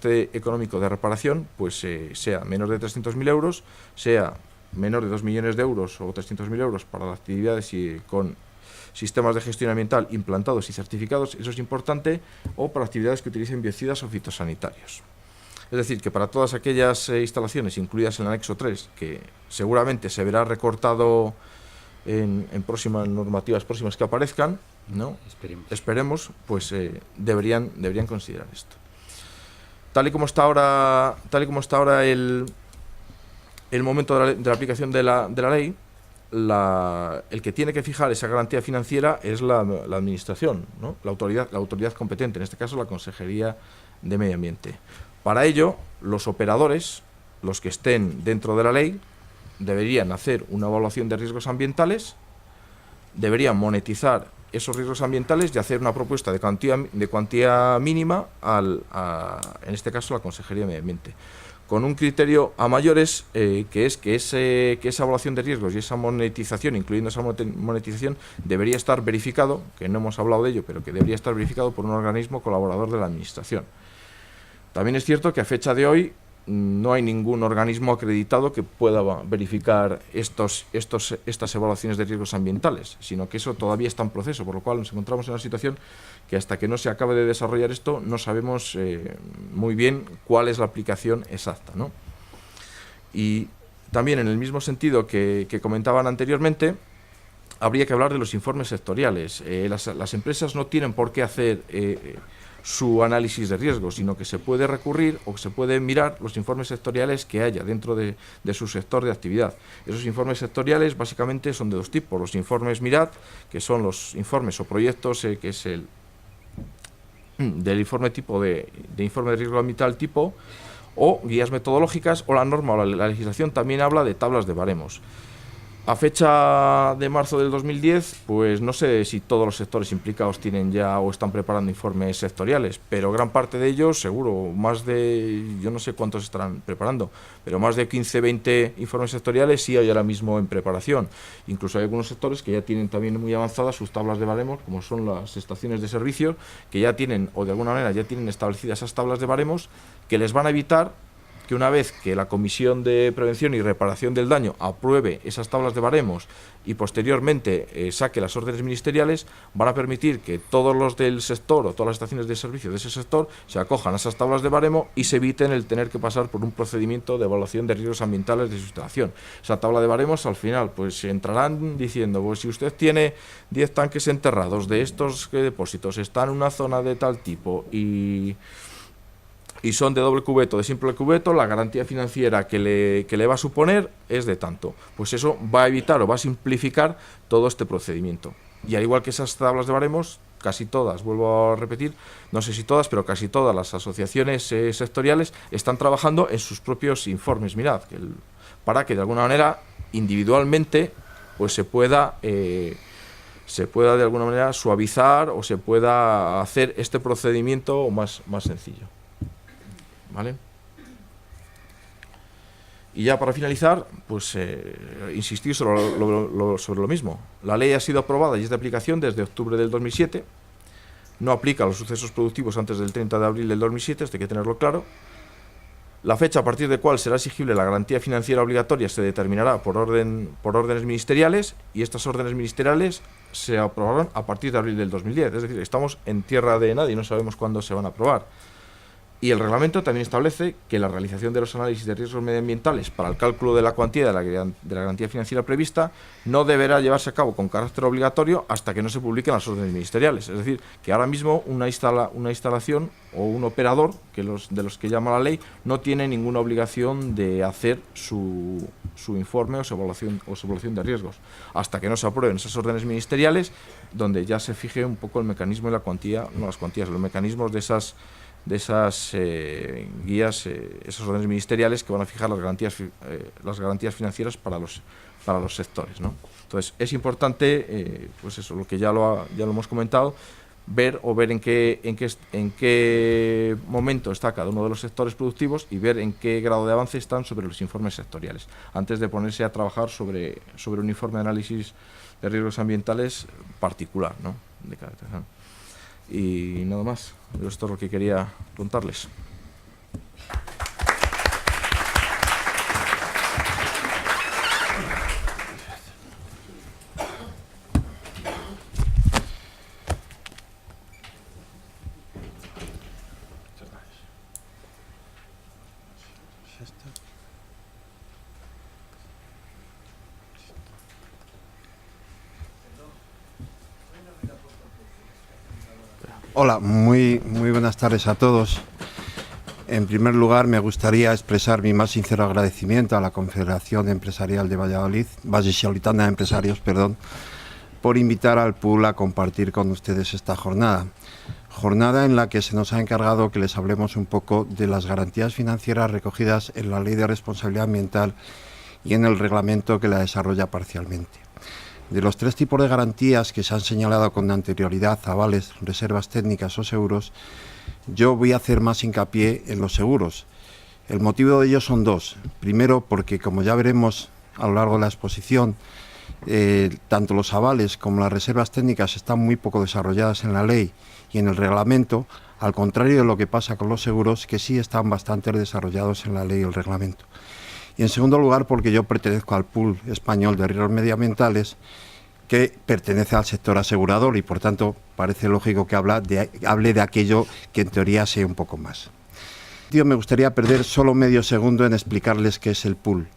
económico de reparación pues sea menor de 300.000 euros, sea menor de 2 millones de euros o 300.000 euros para las actividades con sistemas de gestión ambiental implantados y certificados, eso es importante, o para actividades que utilicen biocidas o fitosanitarios. Es decir, que para todas aquellas instalaciones incluidas en el anexo 3, que seguramente se verá recortado en próximas normativas próximas que aparezcan, ¿no? Esperemos, pues deberían considerar esto. Tal y como está ahora el momento de la aplicación de la ley, el que tiene que fijar esa garantía financiera es la administración, ¿no? La autoridad competente, en este caso la Consejería de Medio Ambiente. Para ello, los operadores, los que estén dentro de la ley, deberían hacer una evaluación de riesgos ambientales, deberían monetizar esos riesgos ambientales y hacer una propuesta de cuantía mínima en este caso, la Consejería de Medio Ambiente, con un criterio a mayores, que es que esa evaluación de riesgos y esa monetización, incluyendo esa monetización, debería estar verificado, que no hemos hablado de ello, pero que debería estar verificado por un organismo colaborador de la Administración. También es cierto que a fecha de hoy no hay ningún organismo acreditado que pueda verificar estas evaluaciones de riesgos ambientales, sino que eso todavía está en proceso, por lo cual nos encontramos en una situación que hasta que no se acabe de desarrollar esto no sabemos muy bien cuál es la aplicación exacta, ¿no? Y también en el mismo sentido que comentaban anteriormente, habría que hablar de los informes sectoriales. Las empresas no tienen por qué hacer su análisis de riesgos, sino que se puede recurrir o se puede mirar los informes sectoriales que haya dentro de su sector de actividad. Esos informes sectoriales básicamente son de dos tipos: los informes MIRAD, que son los informes o proyectos que es del informe tipo de informe de riesgo ambiental tipo, o guías metodológicas, o la norma o la legislación también habla de tablas de baremos. A fecha de marzo del 2010, pues no sé si todos los sectores implicados tienen ya o están preparando informes sectoriales, pero gran parte de ellos, seguro, yo no sé cuántos estarán preparando, pero más de 15, 20 informes sectoriales sí hay ahora mismo en preparación. Incluso hay algunos sectores que ya tienen también muy avanzadas sus tablas de baremos, como son las estaciones de servicio, que ya tienen, o de alguna manera ya tienen establecidas esas tablas de baremos, que les van a evitar que una vez que la Comisión de Prevención y Reparación del Daño apruebe esas tablas de baremos y posteriormente saque las órdenes ministeriales, van a permitir que todos los del sector o todas las estaciones de servicio de ese sector se acojan a esas tablas de baremo y se eviten el tener que pasar por un procedimiento de evaluación de riesgos ambientales de su instalación. Esa tabla de baremos al final pues entrarán diciendo, pues si usted tiene 10 tanques enterrados de estos depósitos, está en una zona de tal tipo y son de doble cubeto, de simple cubeto, la garantía financiera que le va a suponer es de tanto. Pues eso va a evitar o va a simplificar todo este procedimiento. Y al igual que esas tablas de baremos, casi todas, vuelvo a repetir, no sé si todas, pero casi todas las asociaciones sectoriales están trabajando en sus propios informes, mirad, para que de alguna manera, individualmente, pues se pueda de alguna manera suavizar o se pueda hacer este procedimiento más sencillo. ¿Vale? Y ya para finalizar, pues insistir sobre lo mismo. La ley ha sido aprobada y es de aplicación desde octubre del 2007. No aplica a los sucesos productivos antes del 30 de abril del 2007, esto hay que tenerlo claro. La fecha a partir de cual será exigible la garantía financiera obligatoria se determinará por órdenes ministeriales, y estas órdenes ministeriales se aprobarán a partir de abril del 2010. Es decir, estamos en tierra de nadie, no sabemos cuándo se van a aprobar. Y el reglamento también establece que la realización de los análisis de riesgos medioambientales para el cálculo de la cuantía de la garantía financiera prevista no deberá llevarse a cabo con carácter obligatorio hasta que no se publiquen las órdenes ministeriales. Es decir, que ahora mismo una instalación o un operador de los que llama la ley no tiene ninguna obligación de hacer su informe o su evaluación de riesgos hasta que no se aprueben esas órdenes ministeriales, donde ya se fije un poco el mecanismo y los mecanismos de esas guías, esas órdenes ministeriales que van a fijar las garantías financieras para los sectores, ¿no? Entonces es importante, pues eso, lo que ya lo hemos comentado, ver en qué momento está cada uno de los sectores productivos y ver en qué grado de avance están sobre los informes sectoriales, antes de ponerse a trabajar sobre un informe de análisis de riesgos ambientales particular, ¿no?, de cada sector. Y nada más, esto es lo que quería contarles. esto. Hola, muy buenas tardes a todos. En primer lugar, me gustaría expresar mi más sincero agradecimiento a la Confederación Empresarial de Valladolid, Vallisoletana de Empresarios, perdón, por invitar al pool a compartir con ustedes esta jornada. Jornada en la que se nos ha encargado que les hablemos un poco de las garantías financieras recogidas en la Ley de Responsabilidad Ambiental y en el reglamento que la desarrolla parcialmente. De los tres tipos de garantías que se han señalado con anterioridad, avales, reservas técnicas o seguros, yo voy a hacer más hincapié en los seguros. El motivo de ello son dos. Primero, porque como ya veremos a lo largo de la exposición, tanto los avales como las reservas técnicas están muy poco desarrolladas en la ley y en el reglamento, al contrario de lo que pasa con los seguros, que sí están bastante desarrollados en la ley y el reglamento. Y en segundo lugar, porque yo pertenezco al pool español de riesgos medioambientales, que pertenece al sector asegurador y por tanto parece lógico que hable de aquello que en teoría sé un poco más. Me gustaría perder solo medio segundo en explicarles qué es el pool.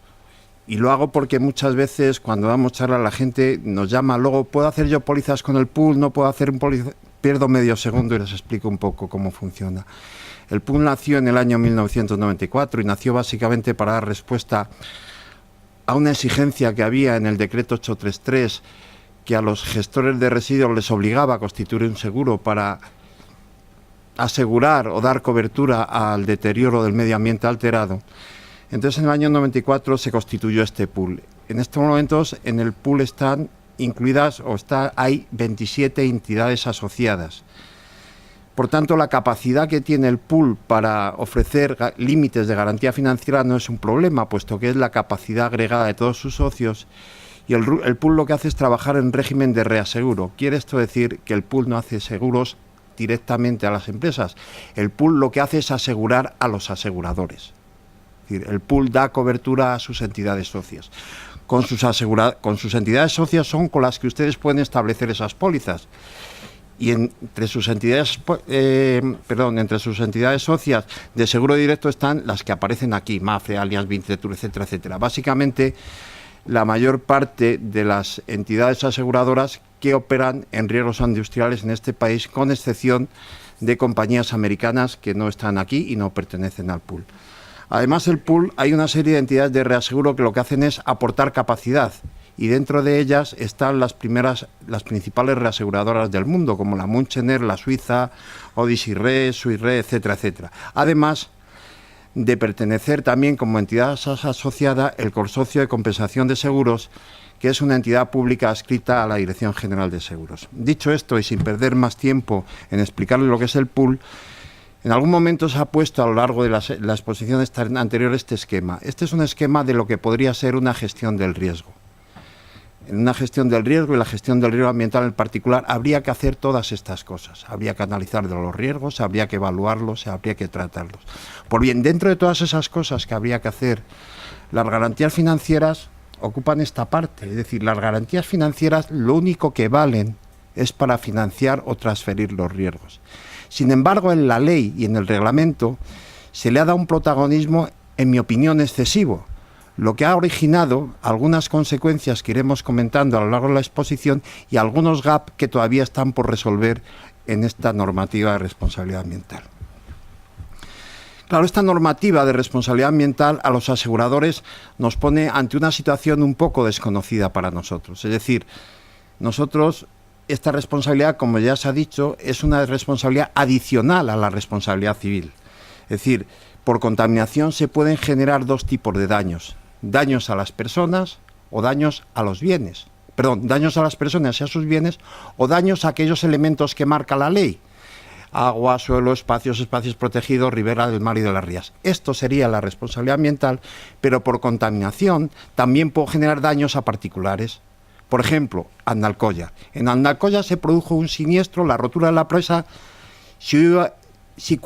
Y lo hago porque muchas veces cuando damos charla la gente nos llama, luego, ¿puedo hacer yo pólizas con el pool? ¿No puedo hacer un póliza? Pierdo medio segundo y les explico un poco cómo funciona. El pool nació en el año 1994 y nació básicamente para dar respuesta a una exigencia que había en el decreto 833, que a los gestores de residuos les obligaba a constituir un seguro para asegurar o dar cobertura al deterioro del medio ambiente alterado. Entonces en el año 94 se constituyó este pool. En estos momentos en el pool están incluidas hay 27 entidades asociadas. Por tanto, la capacidad que tiene el pool para ofrecer límites de garantía financiera no es un problema, puesto que es la capacidad agregada de todos sus socios. Y el pool lo que hace es trabajar en régimen de reaseguro. Quiere esto decir que el pool no hace seguros directamente a las empresas. El pool lo que hace es asegurar a los aseguradores. Es decir, el pool da cobertura a sus entidades socias. Con sus entidades socias son con las que ustedes pueden establecer esas pólizas. Y entre sus entidades socias de seguro directo están las que aparecen aquí, Mafre, Allianz, Vincetur, etcétera, etcétera. Básicamente, la mayor parte de las entidades aseguradoras que operan en riesgos industriales en este país, con excepción de compañías americanas que no están aquí y no pertenecen al pool. Además, el pool, hay una serie de entidades de reaseguro que lo que hacen es aportar capacidad, y dentro de ellas están las principales reaseguradoras del mundo, como la Münchener, la Suiza, Odyssey Re, Swiss Re, etcétera, etcétera. Además de pertenecer también como entidad asociada el Consorcio de Compensación de Seguros, que es una entidad pública adscrita a la Dirección General de Seguros. Dicho esto, y sin perder más tiempo en explicarles lo que es el pool, en algún momento se ha puesto a lo largo de la exposición anterior este esquema. Este es un esquema de lo que podría ser una gestión del riesgo. En una gestión del riesgo y la gestión del riesgo ambiental en particular habría que hacer todas estas cosas. Habría que analizar los riesgos, habría que evaluarlos, habría que tratarlos. Pues bien, dentro de todas esas cosas que habría que hacer, las garantías financieras ocupan esta parte. Es decir, las garantías financieras lo único que valen es para financiar o transferir los riesgos. Sin embargo, en la ley y en el reglamento se le ha dado un protagonismo, en mi opinión, excesivo, lo que ha originado algunas consecuencias que iremos comentando a lo largo de la exposición y algunos gaps que todavía están por resolver en esta normativa de responsabilidad ambiental. Claro, esta normativa de responsabilidad ambiental a los aseguradores nos pone ante una situación un poco desconocida para nosotros. Es decir, nosotros, esta responsabilidad, como ya se ha dicho, es una responsabilidad adicional a la responsabilidad civil. Es decir, por contaminación se pueden generar dos tipos de daños. Daños a las personas o daños a los bienes. Perdón, daños a las personas y a sus bienes o daños a aquellos elementos que marca la ley. Agua, suelo, espacios protegidos, ribera del mar y de las rías. Esto sería la responsabilidad ambiental, pero por contaminación también puedo generar daños a particulares. Por ejemplo, Andalcoya. En Andalcoya se produjo un siniestro, la rotura de la presa, si